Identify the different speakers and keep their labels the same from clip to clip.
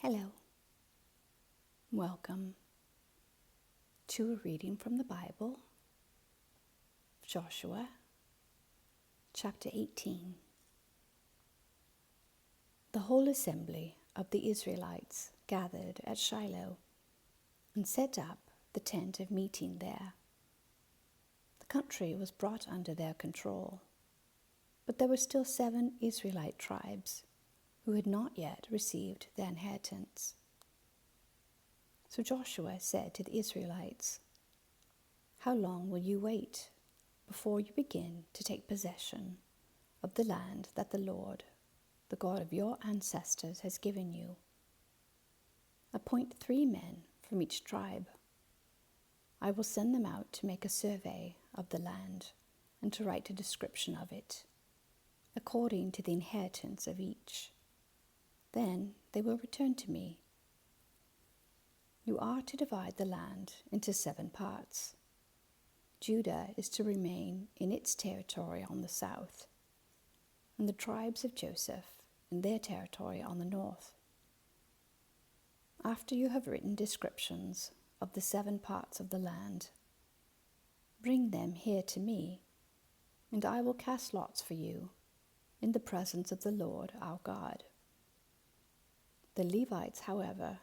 Speaker 1: Hello. Welcome to a reading from the Bible, Joshua, chapter 18. The whole assembly of the Israelites gathered at Shiloh and set up the tent of meeting there. The country was brought under their control, but there were still 7 Israelite tribes who had not yet received their inheritance. So Joshua said to the Israelites, "How long will you wait before you begin to take possession of the land that the Lord, the God of your ancestors, has given you? Appoint 3 men from each tribe. I will send them out to make a survey of the land and to write a description of it, according to the inheritance of each. Then they will return to me. You are to divide the land into 7 parts. Judah is to remain in its territory on the south, and the tribes of Joseph in their territory on the north. After you have written descriptions of the 7 parts of the land, bring them here to me, and I will cast lots for you in the presence of the Lord our God. The Levites, however,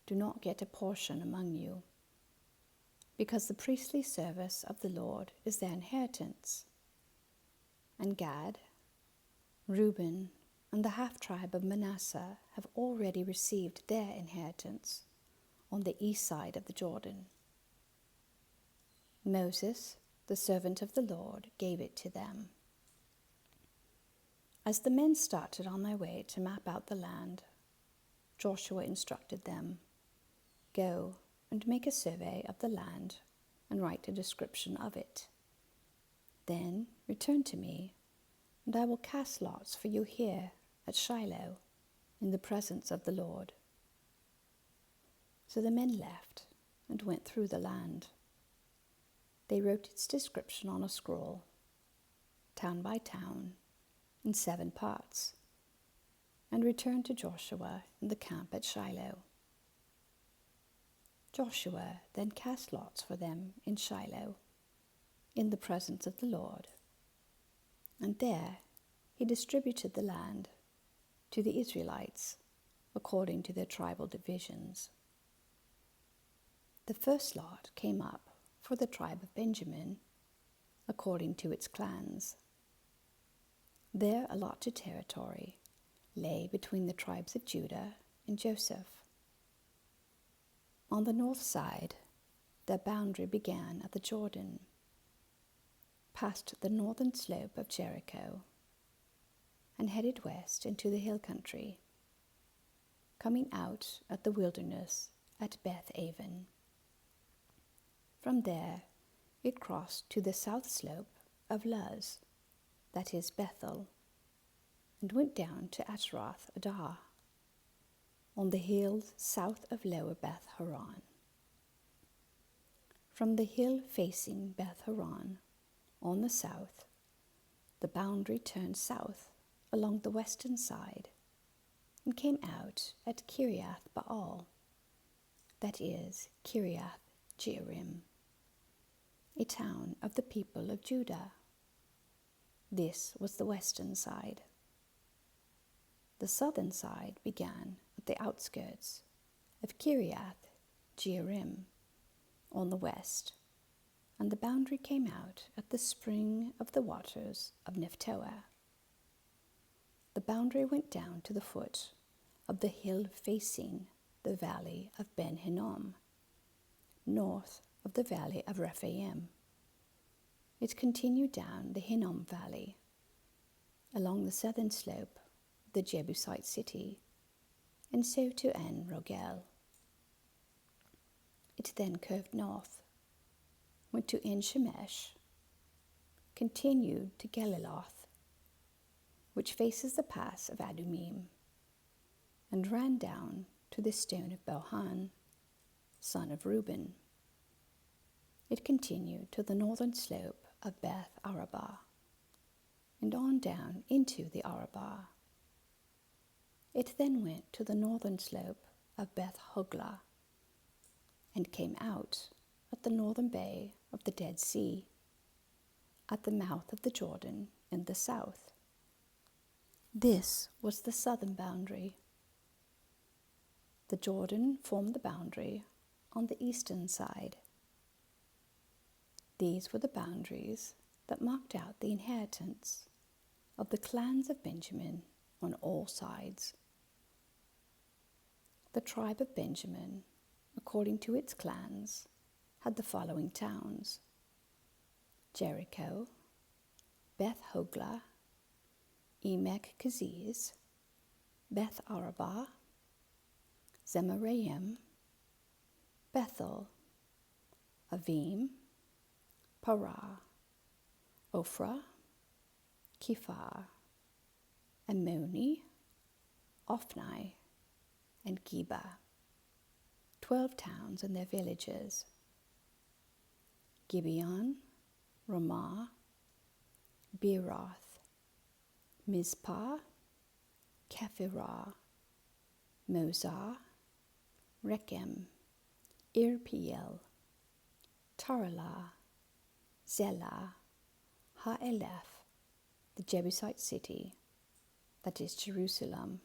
Speaker 1: do not get a portion among you, because the priestly service of the Lord is their inheritance. And Gad, Reuben, and the half-tribe of Manasseh have already received their inheritance on the east side of the Jordan. Moses, the servant of the Lord, gave it to them." As the men started on their way to map out the land, Joshua instructed them, "Go and make a survey of the land and write a description of it. Then return to me, and I will cast lots for you here at Shiloh in the presence of the Lord." So the men left and went through the land. They wrote its description on a scroll, town by town, in 7 parts, and returned to Joshua in the camp at Shiloh. Joshua then cast lots for them in Shiloh, in the presence of the Lord, and there he distributed the land to the Israelites according to their tribal divisions. The first lot came up for the tribe of Benjamin, according to its clans. Their allotted territory lay between the tribes of Judah and Joseph. On the north side, their boundary began at the Jordan, past the northern slope of Jericho, and headed west into the hill country, coming out at the wilderness at Beth Aven. From there, it crossed to the south slope of Luz, that is Bethel, and went down to Ashroth Adar, on the hills south of Lower Beth Horon. From the hill facing Beth Horon, on the south, the boundary turned south along the western side and came out at Kiriath Baal, that is Kiriath Jearim, a town of the people of Judah. This was the western side. The southern side began at the outskirts of Kiriath Jearim on the west, and the boundary came out at the spring of the waters of Nephtoah. The boundary went down to the foot of the hill facing the valley of Ben Hinnom, north of the valley of Rephaim. It continued down the Hinnom Valley, along the southern slope of the Jebusite city, and so to En Rogel. It then curved north, went to En Shemesh, continued to Geliloth, which faces the pass of Adumim, and ran down to the stone of Bohan, son of Reuben. It continued to the northern slope of Beth Arabah, and on down into the Arabah. It then went to the northern slope of Beth Hoglah, and came out at the northern bay of the Dead Sea, at the mouth of the Jordan in the south. This was the southern boundary. The Jordan formed the boundary on the eastern side. These were the boundaries that marked out the inheritance of the clans of Benjamin on all sides. The tribe of Benjamin, according to its clans, had the following towns: Jericho, Beth Hoglah, Emek Keziz, Beth Arabah, Zemaraim, Bethel, Avim, Parah, Ophrah, Kephar, Ammoni, Ophni, and Geba, 12 towns and their villages. Gibeon, Ramah, Beeroth, Mizpah, Kephirah, Mozah, Rechem, Irpeel, Taralah, Zelah, Ha'elef, the Jebusite city, that is Jerusalem,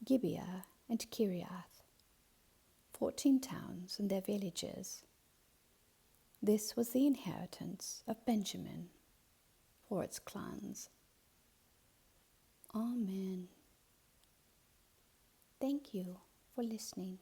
Speaker 1: Gibeah and Kiriath, 14 towns and their villages. This was the inheritance of Benjamin for its clans. Amen. Thank you for listening.